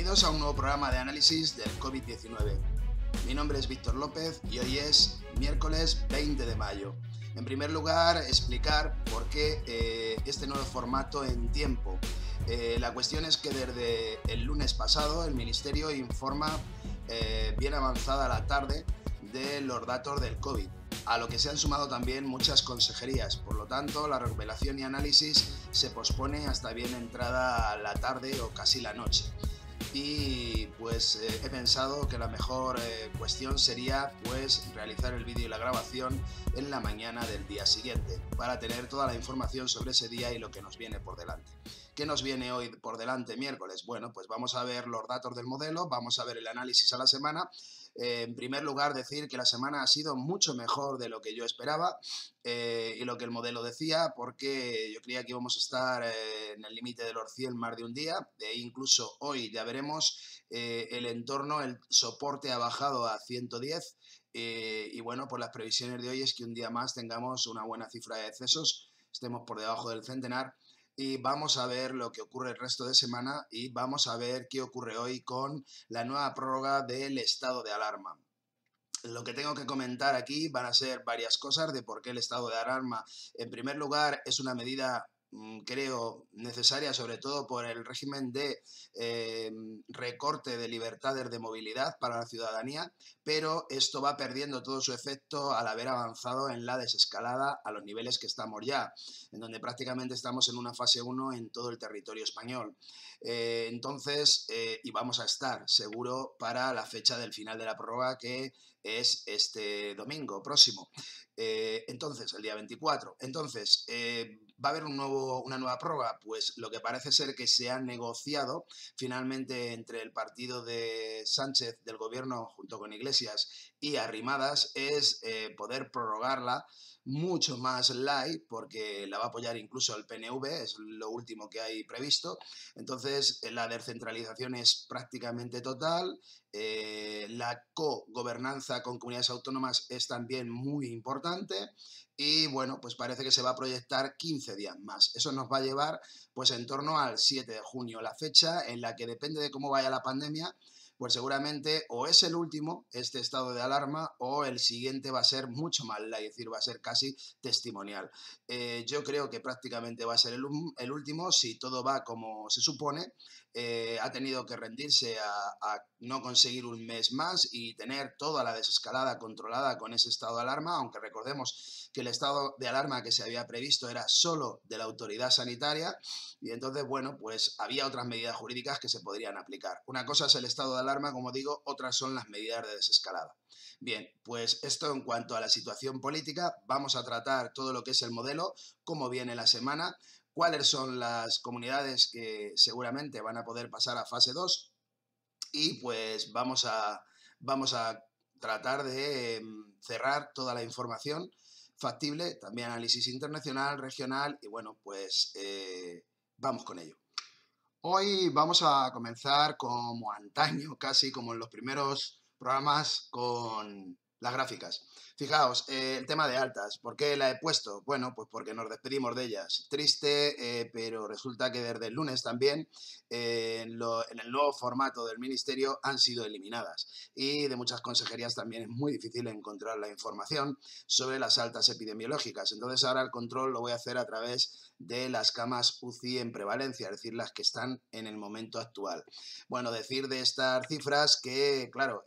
Bienvenidos a un nuevo programa de análisis del COVID-19. Mi nombre es Víctor López y hoy es miércoles 20 de mayo. En primer lugar, explicar por qué este nuevo formato en tiempo. La cuestión es que desde el lunes pasado el Ministerio informa bien avanzada la tarde de los datos del COVID, a lo que se han sumado también muchas consejerías. Por lo tanto, la revelación y análisis se pospone hasta bien entrada la tarde o casi la noche. Y pues he pensado que la mejor cuestión sería pues realizar el vídeo y la grabación en la mañana del día siguiente para tener toda la información sobre ese día y lo que nos viene por delante. ¿Qué nos viene hoy por delante miércoles? Bueno, pues vamos a ver los datos del modelo, vamos a ver el análisis a la semana. En primer lugar, decir que la semana ha sido mucho mejor de lo que yo esperaba y lo que el modelo decía, porque yo creía que íbamos a estar en el límite de los 100 más de un día, incluso hoy ya veremos el entorno, el soporte ha bajado a 110 y bueno, pues las previsiones de hoy es que un día más tengamos una buena cifra de decesos, estemos por debajo del centenar. Y vamos a ver lo que ocurre el resto de semana y vamos a ver qué ocurre hoy con la nueva prórroga del estado de alarma. Lo que tengo que comentar aquí van a ser varias cosas de por qué el estado de alarma, en primer lugar, es una medida creo necesaria, sobre todo por el régimen de recorte de libertades de movilidad para la ciudadanía, pero esto va perdiendo todo su efecto al haber avanzado en la desescalada a los niveles que estamos ya, en donde prácticamente estamos en una fase 1 en todo el territorio español. Entonces, y vamos a estar seguro para la fecha del final de la prórroga, que es este domingo próximo. Entonces, el día 24. Entonces, ¿va a haber una nueva prórroga? Pues lo que parece ser que se ha negociado finalmente entre el partido de Sánchez del gobierno junto con Iglesias y Arrimadas es poder prorrogarla mucho más light, porque la va a apoyar incluso el PNV, es lo último que hay previsto. Entonces, la descentralización es prácticamente total. La cogobernanza con comunidades autónomas es también muy importante y bueno, pues parece que se va a proyectar 15 días más. Eso nos va a llevar pues en torno al 7 de junio, la fecha en la que, depende de cómo vaya la pandemia, pues seguramente o es el último, este estado de alarma, o el siguiente va a ser mucho más light, es decir, va a ser casi testimonial. Yo creo que prácticamente va a ser el último si todo va como se supone. Ha tenido que rendirse a no conseguir un mes más y tener toda la desescalada controlada con ese estado de alarma, aunque recordemos que el estado de alarma que se había previsto era solo de la autoridad sanitaria y entonces, bueno, pues había otras medidas jurídicas que se podrían aplicar. Una cosa es el estado de alarma, como digo, otras son las medidas de desescalada. Bien, pues esto en cuanto a la situación política. Vamos a tratar todo lo que es el modelo, cómo viene la semana, cuáles son las comunidades que seguramente van a poder pasar a fase 2 y pues vamos a tratar de cerrar toda la información factible, también análisis internacional, regional y bueno, pues vamos con ello. Hoy vamos a comenzar como antaño, casi como en los primeros programas, con las gráficas. Fijaos, el tema de altas, ¿por qué la he puesto? Bueno, pues porque nos despedimos de ellas. Triste, pero resulta que desde el lunes también en el nuevo formato del ministerio han sido eliminadas y de muchas consejerías también es muy difícil encontrar la información sobre las altas epidemiológicas. Entonces ahora el control lo voy a hacer a través de las camas UCI en prevalencia, es decir, las que están en el momento actual. Bueno, decir de estas cifras que, claro,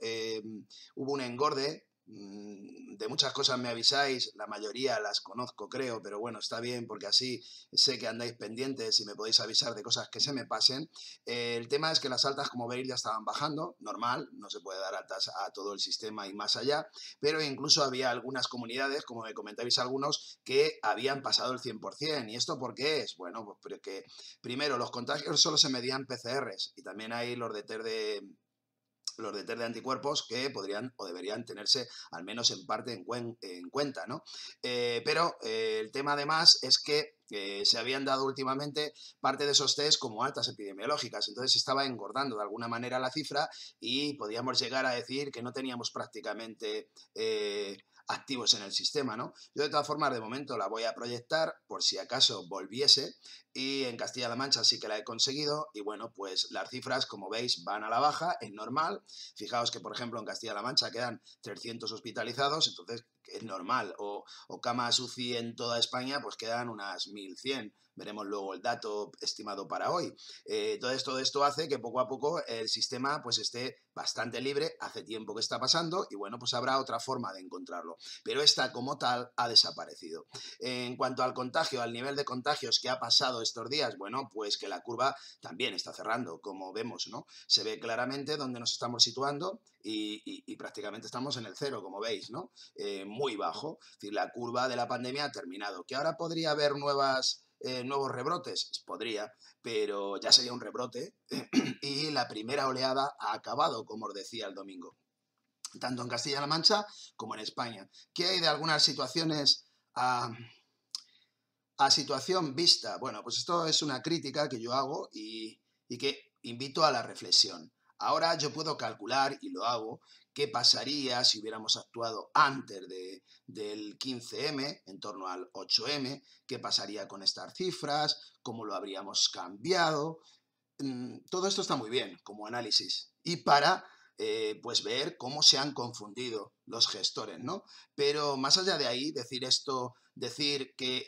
hubo un engorde. De muchas cosas me avisáis, la mayoría las conozco creo, pero bueno, está bien porque así sé que andáis pendientes y me podéis avisar de cosas que se me pasen. El tema es que las altas, como veis, ya estaban bajando, normal, no se puede dar altas a todo el sistema y más allá, pero incluso había algunas comunidades, como me comentáis algunos, que habían pasado el 100%. ¿Y esto por qué es? Bueno, pues porque primero los contagios solo se medían PCRs y también hay los de test de anticuerpos que podrían o deberían tenerse al menos en parte en cuenta, ¿no? Pero el tema además es que se habían dado últimamente parte de esos test como altas epidemiológicas, entonces estaba engordando de alguna manera la cifra y podíamos llegar a decir que no teníamos prácticamente activos en el sistema, ¿no? Yo de todas formas de momento la voy a proyectar por si acaso volviese, y en Castilla-La Mancha sí que la he conseguido y bueno, pues las cifras como veis van a la baja, es normal. Fijaos que por ejemplo en Castilla-La Mancha quedan 300 hospitalizados, entonces es normal, o camas UCI en toda España pues quedan unas 1100. Veremos luego el dato estimado para hoy. Entonces todo esto hace que poco a poco el sistema pues esté bastante libre, hace tiempo que está pasando y bueno, pues habrá otra forma de encontrarlo, pero esta como tal ha desaparecido. En cuanto al contagio, al nivel de contagios que ha pasado estos días, bueno, pues que la curva también está cerrando, como vemos, ¿no? Se ve claramente dónde nos estamos situando y prácticamente estamos en el cero, como veis, ¿no? Muy bajo, es decir, la curva de la pandemia ha terminado. ¿Que ahora podría haber nuevos rebrotes? Podría, pero ya sería un rebrote y la primera oleada ha acabado, como os decía el domingo, tanto en Castilla-La Mancha como en España. ¿Qué hay de algunas situaciones a situación vista? Bueno, pues esto es una crítica que yo hago y que invito a la reflexión. Ahora yo puedo calcular, y lo hago, qué pasaría si hubiéramos actuado antes del 15M, en torno al 8M, qué pasaría con estas cifras, cómo lo habríamos cambiado. Todo esto está muy bien como análisis y para pues ver cómo se han confundido los gestores, ¿no? Pero más allá de ahí, decir esto, decir que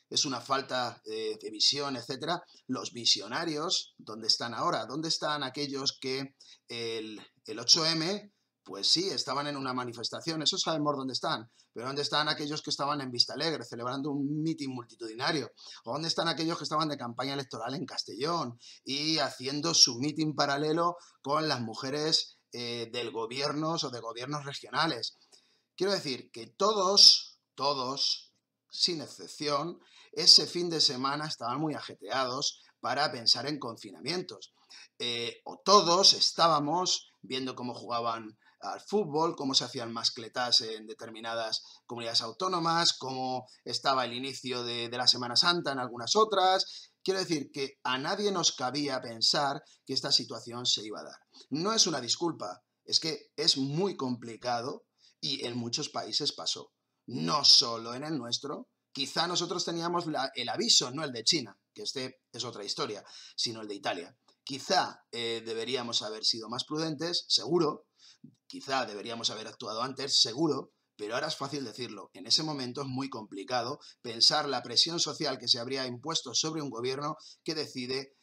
es una falta de visión, etcétera, los visionarios, ¿dónde están ahora? ¿Dónde están aquellos que el 8M, pues sí, estaban en una manifestación, eso sabemos dónde están, pero ¿dónde están aquellos que estaban en Vistalegre celebrando un mitin multitudinario? ¿O dónde están aquellos que estaban de campaña electoral en Castellón y haciendo su mitin paralelo con las mujeres del gobierno o de gobiernos regionales? Quiero decir que todos, sin excepción, ese fin de semana estaban muy ajetreados para pensar en confinamientos. O todos estábamos viendo cómo jugaban al fútbol, cómo se hacían mascletas en determinadas comunidades autónomas, cómo estaba el inicio de la Semana Santa en algunas otras. Quiero decir que a nadie nos cabía pensar que esta situación se iba a dar. No es una disculpa, es que es muy complicado y en muchos países pasó. No solo en el nuestro. Quizá nosotros teníamos el aviso, no el de China, que este es otra historia, sino el de Italia. Quizá deberíamos haber sido más prudentes, seguro. Quizá deberíamos haber actuado antes, seguro. Pero ahora es fácil decirlo. En ese momento es muy complicado pensar la presión social que se habría impuesto sobre un gobierno que decide,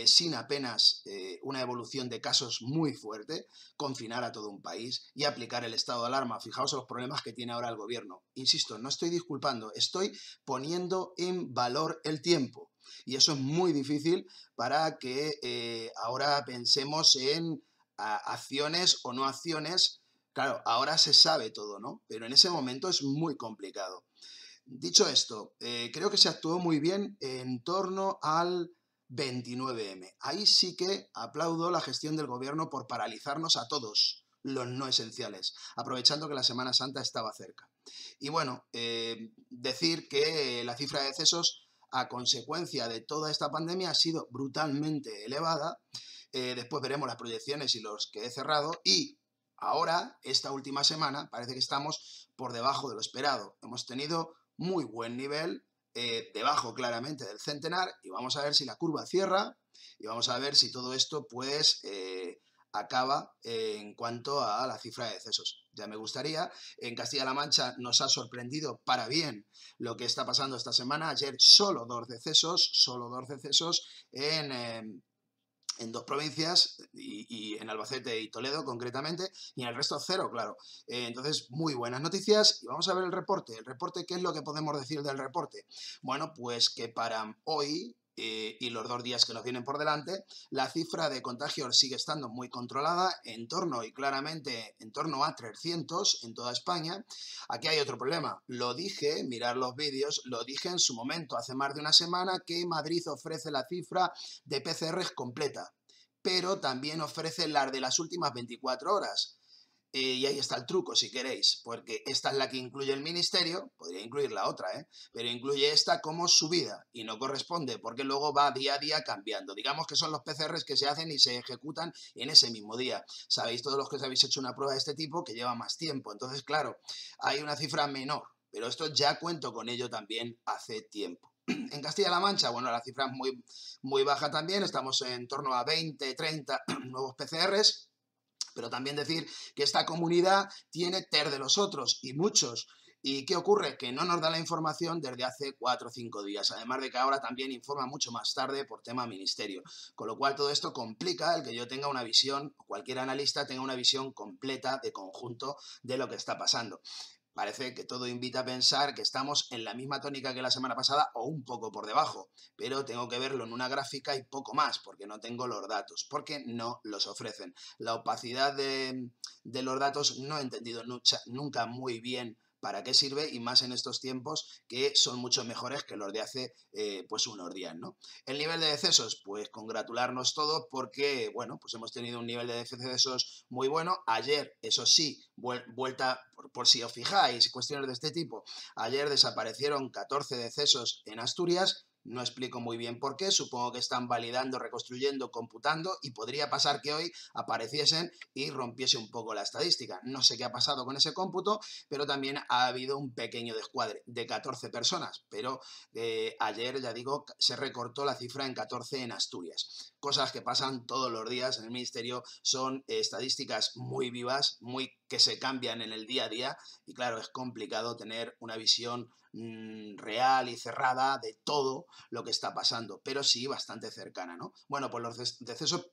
sin apenas una evolución de casos muy fuerte, confinar a todo un país y aplicar el estado de alarma. Fijaos los problemas que tiene ahora el gobierno. Insisto, no estoy disculpando, estoy poniendo en valor el tiempo. Y eso es muy difícil para que ahora pensemos en acciones o no acciones. Claro, ahora se sabe todo, ¿no? Pero en ese momento es muy complicado. Dicho esto, creo que se actuó muy bien en torno al 29M. Ahí sí que aplaudo la gestión del gobierno por paralizarnos a todos los no esenciales, aprovechando que la Semana Santa estaba cerca. Y bueno, decir que la cifra de decesos a consecuencia de toda esta pandemia ha sido brutalmente elevada. Después veremos las proyecciones y los que he cerrado. Y ahora, esta última semana, parece que estamos por debajo de lo esperado. Hemos tenido muy buen nivel, debajo claramente del centenar, y vamos a ver si la curva cierra y vamos a ver si todo esto pues acaba en cuanto a la cifra de decesos. Ya me gustaría. En Castilla-La Mancha nos ha sorprendido para bien lo que está pasando esta semana. Ayer solo dos decesos en dos provincias, y en Albacete y Toledo concretamente, y en el resto cero, claro. Entonces, muy buenas noticias, y vamos a ver el reporte. El reporte, ¿qué es lo que podemos decir del reporte? Bueno, pues que para hoy y los 2 días que nos vienen por delante, la cifra de contagios sigue estando muy controlada, en torno a 300 en toda España. Aquí hay otro problema, lo dije, mirar los vídeos, lo dije en su momento, hace más de una semana, que Madrid ofrece la cifra de PCRs completa, pero también ofrece las de las últimas 24 horas. Y ahí está el truco, si queréis, porque esta es la que incluye el ministerio, podría incluir la otra, pero incluye esta como subida y no corresponde porque luego va día a día cambiando. Digamos que son los PCRs que se hacen y se ejecutan en ese mismo día. Sabéis todos los que os habéis hecho una prueba de este tipo que lleva más tiempo. Entonces, claro, hay una cifra menor, pero esto ya cuento con ello también hace tiempo. En Castilla-La Mancha, bueno, la cifra es muy baja también, estamos en torno a 20, 30 nuevos PCRs, pero también decir que esta comunidad tiene TER de los otros y muchos. ¿Y qué ocurre? Que no nos da la información desde hace 4 o 5 días, además de que ahora también informa mucho más tarde por tema ministerio, con lo cual todo esto complica el que yo tenga una visión, o cualquier analista tenga una visión completa de conjunto de lo que está pasando. Parece que todo invita a pensar que estamos en la misma tónica que la semana pasada o un poco por debajo, pero tengo que verlo en una gráfica y poco más, porque no tengo los datos, porque no los ofrecen. La opacidad de los datos no he entendido nunca muy bien para qué sirve y más en estos tiempos que son mucho mejores que los de hace pues unos días, ¿no? El nivel de decesos, pues congratularnos todos porque, bueno, pues hemos tenido un nivel de decesos muy bueno. Ayer, eso sí, vuelta, por si os fijáis, cuestiones de este tipo, ayer desaparecieron 14 decesos en Asturias. No explico muy bien por qué, supongo que están validando, reconstruyendo, computando y podría pasar que hoy apareciesen y rompiese un poco la estadística. No sé qué ha pasado con ese cómputo, pero también ha habido un pequeño descuadre de 14 personas, pero ayer, ya digo, se recortó la cifra en 14 en Asturias. Cosas que pasan todos los días en el Ministerio, son estadísticas muy vivas, muy que se cambian en el día a día y claro, es complicado tener una visión real y cerrada de todo lo que está pasando, pero sí bastante cercana, ¿no? Bueno, pues los decesos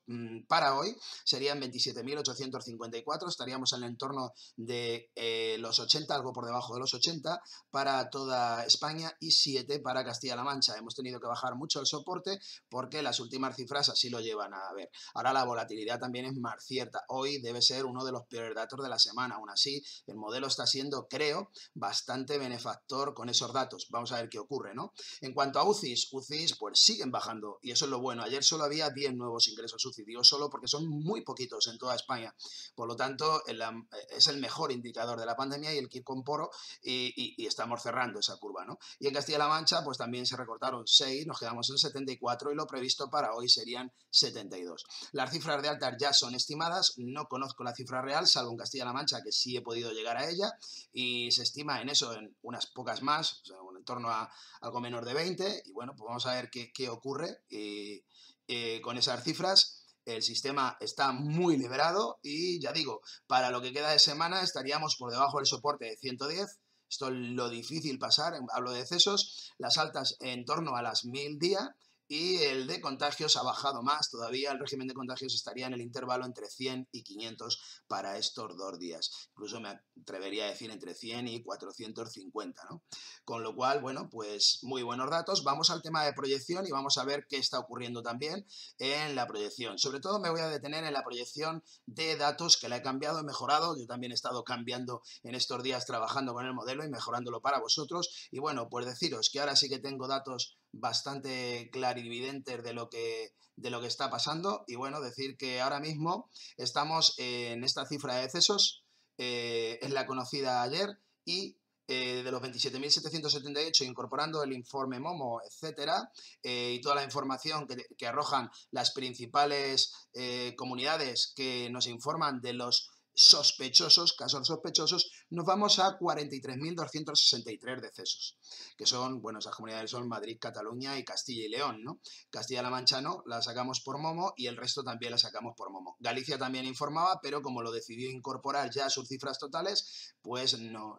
para hoy serían 27.854, estaríamos en el entorno de los 80, algo por debajo de los 80 para toda España y 7 para Castilla-La Mancha. Hemos tenido que bajar mucho el soporte porque las últimas cifras así lo llevan a ver. Ahora la volatilidad también es más cierta. Hoy debe ser uno de los peores datos de la semana. Aún así, el modelo está siendo, creo, bastante benefactor con esos datos. Vamos a ver qué ocurre, ¿no? En cuanto a UCIs pues siguen bajando y eso es lo bueno. Ayer solo había 10 nuevos ingresos UCI, digo solo porque son muy poquitos en toda España. Por lo tanto, es el mejor indicador de la pandemia y el que comporo y estamos cerrando esa curva, ¿no? Y en Castilla-La Mancha, pues también se recortaron 6, nos quedamos en 74 y lo previsto para hoy serían 72. Las cifras de altas ya son estimadas, no conozco la cifra real, salvo en Castilla-La Mancha, que sí he podido llegar a ella, y se estima en eso, en unas pocas más, o sea, en torno a algo menos de 20, y bueno, pues vamos a ver qué ocurre con esas cifras. El sistema está muy liberado y ya digo, para lo que queda de semana estaríamos por debajo del soporte de 110. Esto es lo difícil pasar, hablo de excesos, las altas en torno a las 1000 días y el de contagios ha bajado más todavía, el régimen de contagios estaría en el intervalo entre 100 y 500 para estos 2 días. Incluso me atrevería a decir entre 100 y 450, ¿no? Con lo cual, bueno, pues muy buenos datos. Vamos al tema de proyección y vamos a ver qué está ocurriendo también en la proyección. Sobre todo me voy a detener en la proyección de datos que la he cambiado, he mejorado. Yo también he estado cambiando en estos días trabajando con el modelo y mejorándolo para vosotros. Y bueno, pues deciros que ahora sí que tengo datos bastante clarividentes de lo que está pasando y bueno, decir que ahora mismo estamos en esta cifra de decesos, es la conocida ayer y de los 27.778 incorporando el informe Momo, etcétera, y toda la información que arrojan las principales comunidades que nos informan de los sospechosos, casos sospechosos, nos vamos a 43.263 decesos, que son, bueno, esas comunidades son Madrid, Cataluña y Castilla y León, ¿no? Castilla-La Mancha no, la sacamos por Momo y el resto también la sacamos por Momo. Galicia también informaba, pero como lo decidió incorporar ya a sus cifras totales, pues no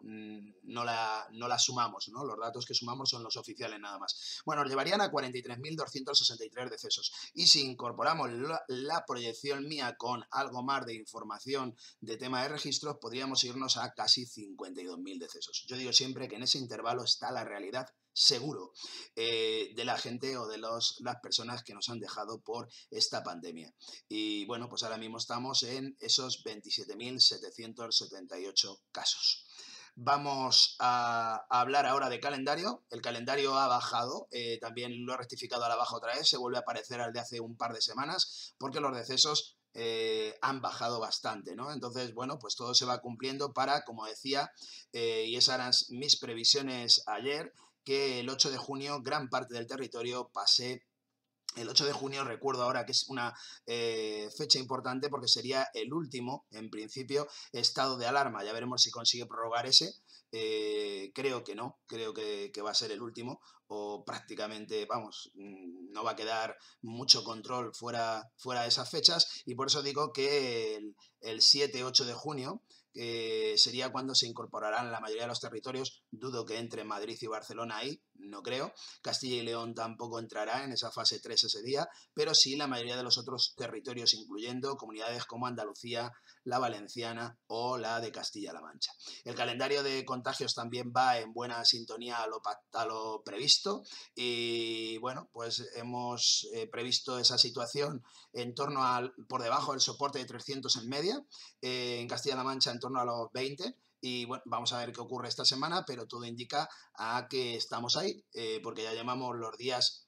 la sumamos, ¿no? Los datos que sumamos son los oficiales nada más. Bueno, nos llevarían a 43.263 decesos. Y si incorporamos la proyección mía con algo más de información de tema de registros, podríamos irnos a casi 52.000 decesos. Yo digo siempre que en ese intervalo está la realidad seguro de la gente o de las personas que nos han dejado por esta pandemia. Y bueno, pues ahora mismo estamos en esos 27.778 casos. Vamos a hablar ahora de calendario. El calendario ha bajado, también lo ha rectificado a la baja otra vez, se vuelve a aparecer al de hace un par de semanas, porque los decesos han bajado bastante, ¿no? Entonces, bueno, pues todo se va cumpliendo para, como decía, y esas eran mis previsiones ayer, que el 8 de junio gran parte del territorio pase. El 8 de junio recuerdo ahora que es una fecha importante porque sería el último, en principio, estado de alarma. Ya veremos si consigue prorrogar ese. Creo que no, creo que va a ser el último o prácticamente, vamos, no va a quedar mucho control fuera de esas fechas y por eso digo que el 7-8 de junio sería cuando se incorporarán la mayoría de los territorios. Dudo que entre Madrid y Barcelona ahí, no creo. Castilla y León tampoco entrará en esa fase 3 ese día, pero sí la mayoría de los otros territorios, incluyendo comunidades como Andalucía, la Valenciana o la de Castilla-La Mancha. El calendario de contagios también va en buena sintonía a lo previsto y bueno, pues hemos previsto esa situación en torno por debajo del soporte de 300 en media, en Castilla-La Mancha en torno a los 20 y bueno, vamos a ver qué ocurre esta semana, pero todo indica a que estamos ahí, porque ya llamamos los días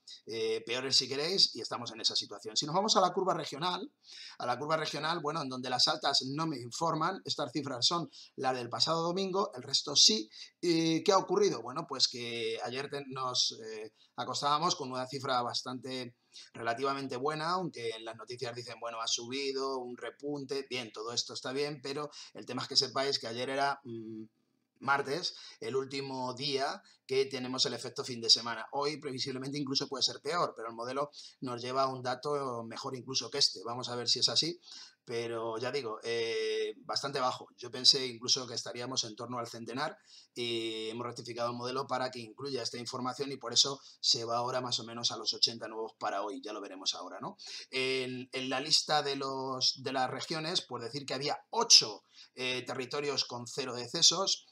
peores si queréis y estamos en esa situación. Si nos vamos a la curva regional, bueno, en donde las altas no me informan, estas cifras son las del pasado domingo, el resto sí. ¿Y qué ha ocurrido? Bueno, pues que ayer nos acostábamos con una cifra bastante relativamente buena, aunque en las noticias dicen, bueno, ha subido, un repunte, bien, todo esto está bien, pero el tema es que sepáis que ayer era martes, el último día que tenemos el efecto fin de semana. Hoy previsiblemente incluso puede ser peor, pero el modelo nos lleva a un dato mejor incluso que este. Vamos a ver si es así, pero ya digo, bastante bajo. Yo pensé incluso que estaríamos en torno al centenar y hemos rectificado el modelo para que incluya esta información y por eso se va ahora más o menos a los 80 nuevos para hoy, ya lo veremos ahora, ¿no? En la lista de las regiones, por decir que había 8 territorios con 0 decesos,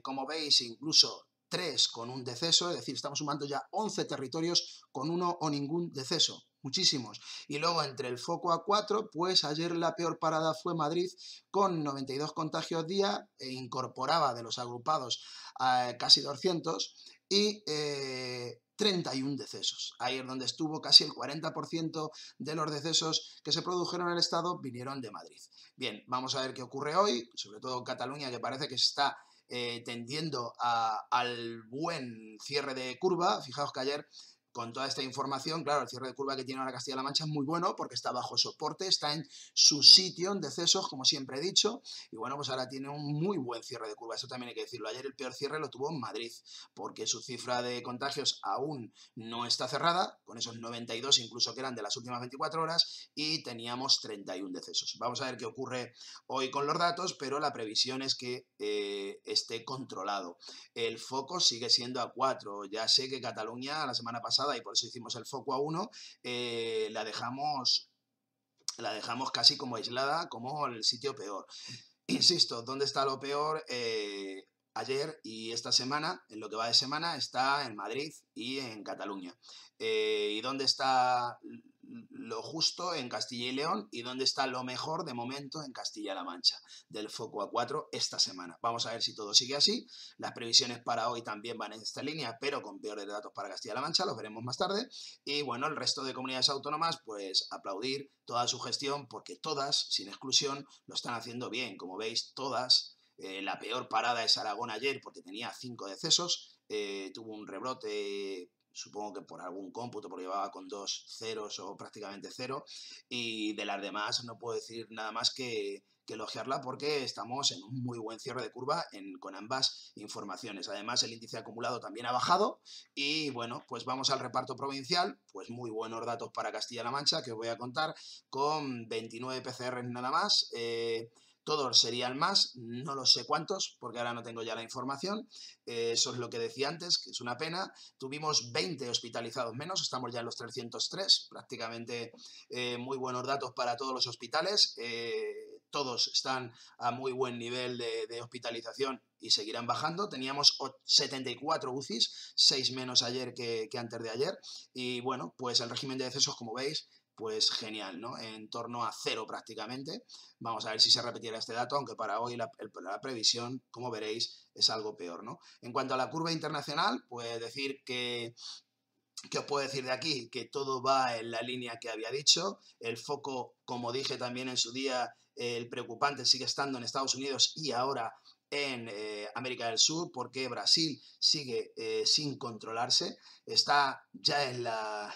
como veis, incluso 3 con un deceso, es decir, estamos sumando ya 11 territorios con 1 o ningún deceso, muchísimos. Y luego entre el foco a 4, pues ayer la peor parada fue Madrid con 92 contagios día e incorporaba de los agrupados a casi 200 y 31 decesos. Ahí es donde estuvo casi el 40% de los decesos que se produjeron en el Estado vinieron de Madrid. Bien, vamos a ver qué ocurre hoy, sobre todo en Cataluña, que parece que se está tendiendo al buen cierre de curva. Fijaos que ayer, con toda esta información, claro, el cierre de curva que tiene ahora Castilla-La Mancha es muy bueno porque está bajo soporte, está en su sitio en decesos, como siempre he dicho, y bueno, pues ahora tiene un muy buen cierre de curva, eso también hay que decirlo. Ayer el peor cierre lo tuvo en Madrid, porque su cifra de contagios aún no está cerrada, con esos 92 incluso que eran de las últimas 24 horas, y teníamos 31 decesos. Vamos a ver qué ocurre hoy con los datos, pero la previsión es que esté controlado. El foco sigue siendo a 4. Ya sé que Cataluña la semana pasada, y por eso hicimos el foco a 1, la dejamos casi como aislada, como el sitio peor. Insisto, ¿dónde está lo peor? Ayer y esta semana, en lo que va de semana, está en Madrid y en Cataluña. ¿Y dónde está lo justo? En Castilla y León. ¿Y dónde está lo mejor de momento? En Castilla-La Mancha, del foco a 4 esta semana. Vamos a ver si todo sigue así. Las previsiones para hoy también van en esta línea, pero con peores datos para Castilla-La Mancha, los veremos más tarde. Y bueno, el resto de comunidades autónomas, pues aplaudir toda su gestión, porque todas, sin exclusión, lo están haciendo bien. Como veis, todas. La peor parada es Aragón ayer porque tenía 5 decesos, tuvo un rebrote, supongo que por algún cómputo, porque llevaba con 2 ceros o prácticamente 0, y de las demás no puedo decir nada más que elogiarla porque estamos en un muy buen cierre de curva con ambas informaciones. Además, el índice acumulado también ha bajado y bueno, pues vamos al reparto provincial, pues muy buenos datos para Castilla-La Mancha que os voy a contar, con 29 PCR nada más. Todos serían más, no lo sé cuántos, porque ahora no tengo ya la información. Eso es lo que decía antes, que es una pena. Tuvimos 20 hospitalizados menos, estamos ya en los 303, prácticamente muy buenos datos para todos los hospitales. Todos están a muy buen nivel de hospitalización y seguirán bajando. Teníamos 74 UCIs, 6 menos ayer que antes de ayer. Y bueno, pues el régimen de decesos, como veis, pues genial, ¿no? En torno a 0 prácticamente. Vamos a ver si se repetiera este dato, aunque para hoy la previsión, como veréis, es algo peor, ¿no? En cuanto a la curva internacional, pues decir que ¿Qué os puedo decir de aquí? Que todo va en la línea que había dicho. El foco, como dije también en su día, el preocupante sigue estando en Estados Unidos y ahora en América del Sur, porque Brasil sigue sin controlarse. Está ya en la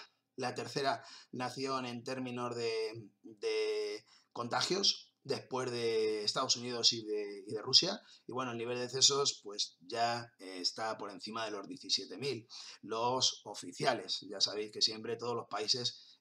tercera nación en términos de contagios, después de Estados Unidos y de Rusia. Y bueno, el nivel de decesos pues ya está por encima de los 17.000, los oficiales. Ya sabéis que siempre todos los países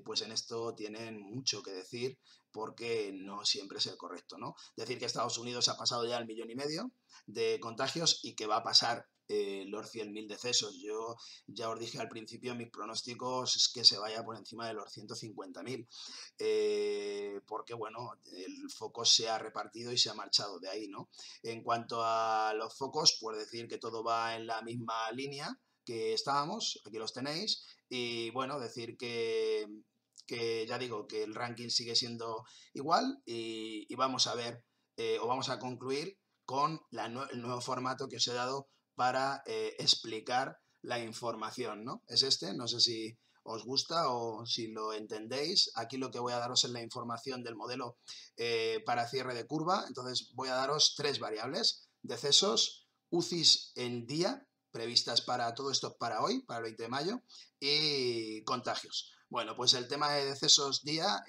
pues en esto tienen mucho que decir, porque no siempre es el correcto, ¿no? Decir que Estados Unidos ha pasado ya el 1,5 millones de contagios y que va a pasar los 100.000 decesos. Yo ya os dije al principio, mis pronósticos es que se vaya por encima de los 150.000, porque bueno, el foco se ha repartido y se ha marchado de ahí, ¿no? En cuanto a los focos, pues decir que todo va en la misma línea que estábamos, aquí los tenéis, y bueno, decir que ya digo que el ranking sigue siendo igual, y vamos a ver, o vamos a concluir con el nuevo formato que os he dado para explicar la información, ¿no? Es este, no sé si os gusta o si lo entendéis. Aquí lo que voy a daros es la información del modelo para cierre de curva. Entonces voy a daros 3 variables: decesos, UCIs en día, previstas para todo esto para hoy, para el 20 de mayo, y contagios. Bueno, pues el tema de decesos día,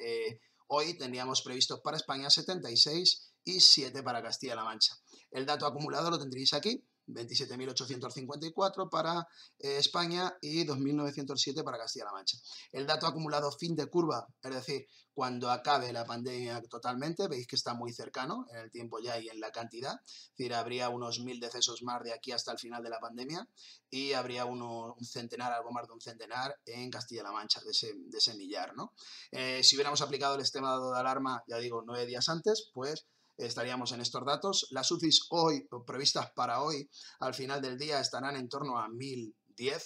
hoy teníamos previstos para España 76 y 7 para Castilla-La Mancha. El dato acumulado lo tendréis aquí: 27.854 para España y 2.907 para Castilla-La Mancha. El dato acumulado fin de curva, es decir, cuando acabe la pandemia totalmente, veis que está muy cercano en el tiempo ya y en la cantidad. Es decir, habría unos 1.000 decesos más de aquí hasta el final de la pandemia, y habría un centenar, algo más de un centenar en Castilla-La Mancha, de ese millar, ¿no? Si hubiéramos aplicado el estado de alarma, ya digo, 9 días antes, pues estaríamos en estos datos. Las UCIs hoy, previstas para hoy, al final del día estarán en torno a 1.010,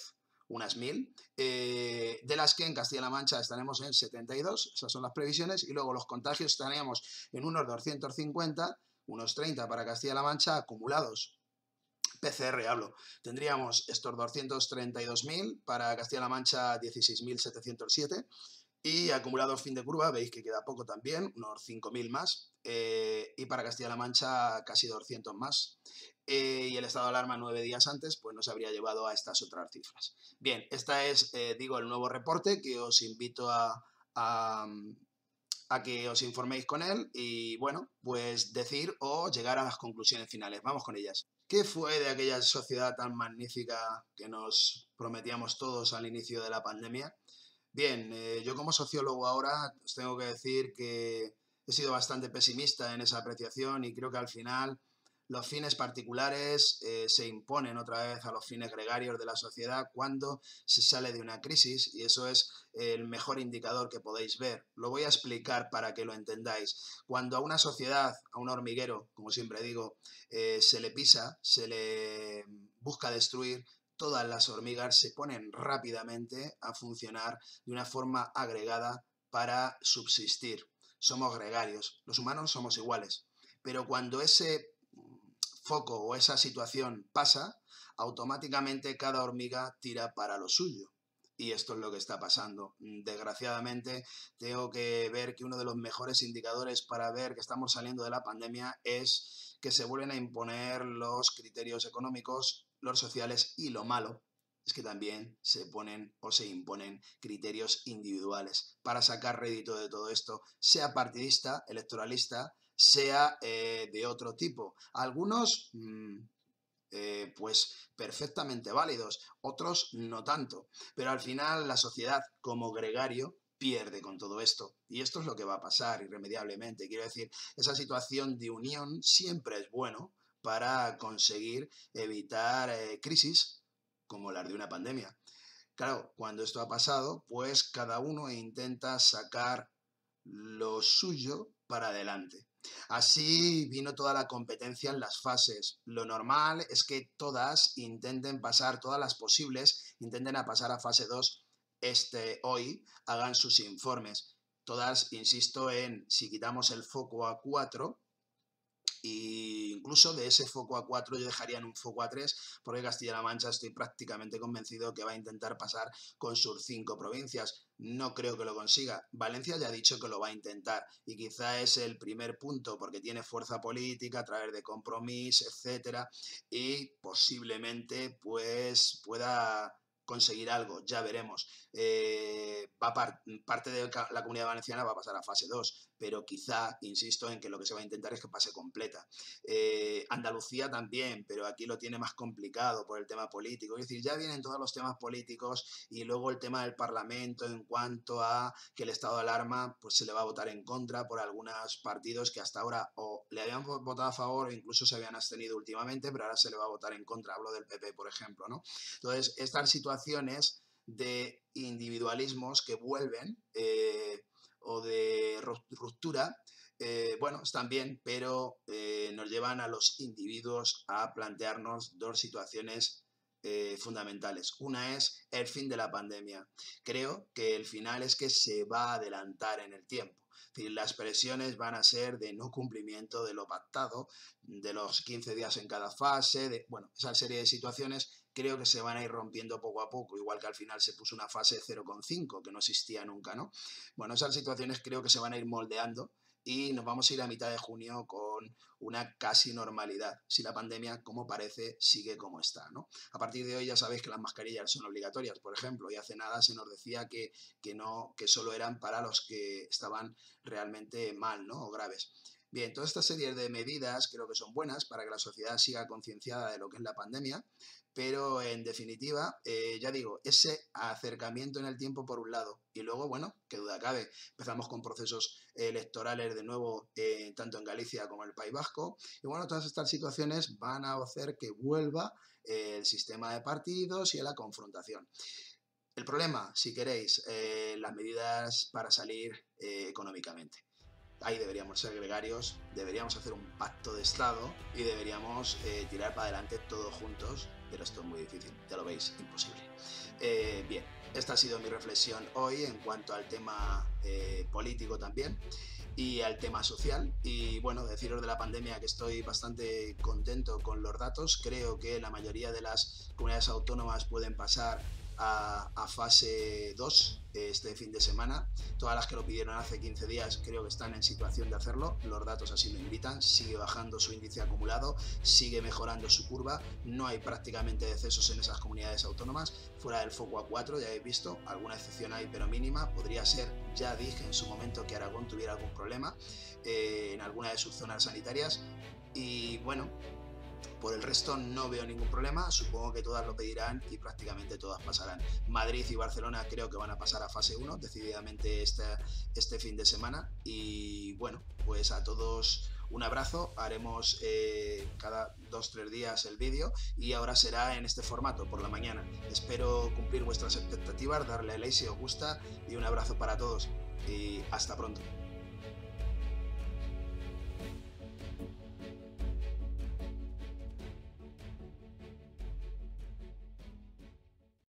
unas 1.000, de las que en Castilla-La Mancha estaremos en 72, esas son las previsiones, y luego los contagios estaríamos en unos 250, unos 30 para Castilla-La Mancha acumulados. PCR hablo. Tendríamos estos 232.000, para Castilla-La Mancha 16.707, y acumulado fin de curva, veis que queda poco también, unos 5.000 más, y para Castilla-La Mancha casi 200 más. Y el estado de alarma 9 días antes, pues nos habría llevado a estas otras cifras. Bien, esta es, digo, el nuevo reporte, que os invito a, a que os informéis con él y, bueno, pues decir o llegar a las conclusiones finales. Vamos con ellas. ¿Qué fue de aquella sociedad tan magnífica que nos prometíamos todos al inicio de la pandemia? Bien, yo como sociólogo ahora os tengo que decir que he sido bastante pesimista en esa apreciación, y creo que al final los fines particulares se imponen otra vez a los fines gregarios de la sociedad cuando se sale de una crisis, y eso es el mejor indicador que podéis ver. Lo voy a explicar para que lo entendáis. Cuando a una sociedad, a un hormiguero, como siempre digo, se le pisa, se le busca destruir, todas las hormigas se ponen rápidamente a funcionar de una forma agregada para subsistir. Somos gregarios, los humanos somos iguales, pero cuando ese foco o esa situación pasa, automáticamente cada hormiga tira para lo suyo. Y esto es lo que está pasando. Desgraciadamente, tengo que ver que uno de los mejores indicadores para ver que estamos saliendo de la pandemia es que se vuelven a imponer los criterios económicos, los sociales, y lo malo es que también se ponen o se imponen criterios individuales para sacar rédito de todo esto, sea partidista, electoralista, sea de otro tipo. Algunos pues perfectamente válidos, otros no tanto, pero al final la sociedad como gregario pierde con todo esto, y esto es lo que va a pasar irremediablemente. Quiero decir, esa situación de unión siempre es bueno para conseguir evitar crisis como las de una pandemia. Claro, cuando esto ha pasado, pues cada uno intenta sacar lo suyo para adelante. Así vino toda la competencia en las fases. Lo normal es que todas intenten pasar, todas las posibles, intenten a pasar a fase 2 hoy, hagan sus informes. Todas, insisto en, si quitamos el foco a 4, Y incluso de ese foco a 4 yo dejaría en un foco a 3, porque Castilla-La Mancha estoy prácticamente convencido que va a intentar pasar con sus 5 provincias. No creo que lo consiga. Valencia ya ha dicho que lo va a intentar y quizá es el primer punto porque tiene fuerza política a través de Compromís, etcétera, y posiblemente pues pueda conseguir algo, ya veremos. Parte de la Comunidad Valenciana va a pasar a fase 2, pero quizá, insisto en que lo que se va a intentar es que pase completa. Andalucía también, pero aquí lo tiene más complicado por el tema político. Es decir, ya vienen todos los temas políticos y luego el tema del Parlamento en cuanto a que el estado de alarma pues se le va a votar en contra por algunos partidos que hasta ahora o le habían votado a favor o incluso se habían abstenido últimamente, pero ahora se le va a votar en contra. Hablo del PP, por ejemplo, ¿no? Entonces, estas situaciones de individualismos que vuelven o de ruptura, bueno, están bien, pero nos llevan a los individuos a plantearnos dos situaciones fundamentales. Una es el fin de la pandemia. Creo que el final es que se va a adelantar en el tiempo. Es decir, las presiones van a ser de no cumplimiento de lo pactado, de los 15 días en cada fase, de, bueno, esa serie de situaciones creo que se van a ir rompiendo poco a poco, igual que al final se puso una fase 0,5 que no existía nunca, ¿no? Bueno, esas situaciones creo que se van a ir moldeando y nos vamos a ir a mitad de junio con una casi normalidad, si la pandemia, como parece, sigue como está, ¿no? A partir de hoy ya sabéis que las mascarillas son obligatorias, por ejemplo, y hace nada se nos decía que solo eran para los que estaban realmente mal, ¿no? O graves. Bien, toda esta serie de medidas creo que son buenas para que la sociedad siga concienciada de lo que es la pandemia, pero en definitiva, ya digo, ese acercamiento en el tiempo por un lado y luego, bueno, qué duda cabe, empezamos con procesos electorales de nuevo, tanto en Galicia como en el País Vasco, y bueno, todas estas situaciones van a hacer que vuelva el sistema de partidos y a la confrontación. El problema, si queréis, las medidas para salir económicamente. Ahí deberíamos ser gregarios, deberíamos hacer un pacto de Estado y deberíamos tirar para adelante todos juntos, pero esto es muy difícil, ya lo veis, imposible. Bien, esta ha sido mi reflexión hoy en cuanto al tema político también y al tema social. Y bueno, deciros de la pandemia que estoy bastante contento con los datos. Creo que la mayoría de las comunidades autónomas pueden pasar a fase 2 este fin de semana. Todas las que lo pidieron hace 15 días creo que están en situación de hacerlo, los datos así lo invitan, sigue bajando su índice acumulado, sigue mejorando su curva, no hay prácticamente decesos en esas comunidades autónomas, fuera del foco a 4, ya habéis visto, alguna excepción hay pero mínima, podría ser, ya dije en su momento que Aragón tuviera algún problema en alguna de sus zonas sanitarias y bueno, por el resto no veo ningún problema, supongo que todas lo pedirán y prácticamente todas pasarán. Madrid y Barcelona creo que van a pasar a fase 1 decididamente este fin de semana y bueno, pues a todos un abrazo, haremos cada 2-3 días el vídeo y ahora será en este formato por la mañana. Espero cumplir vuestras expectativas, darle like si os gusta y un abrazo para todos y hasta pronto.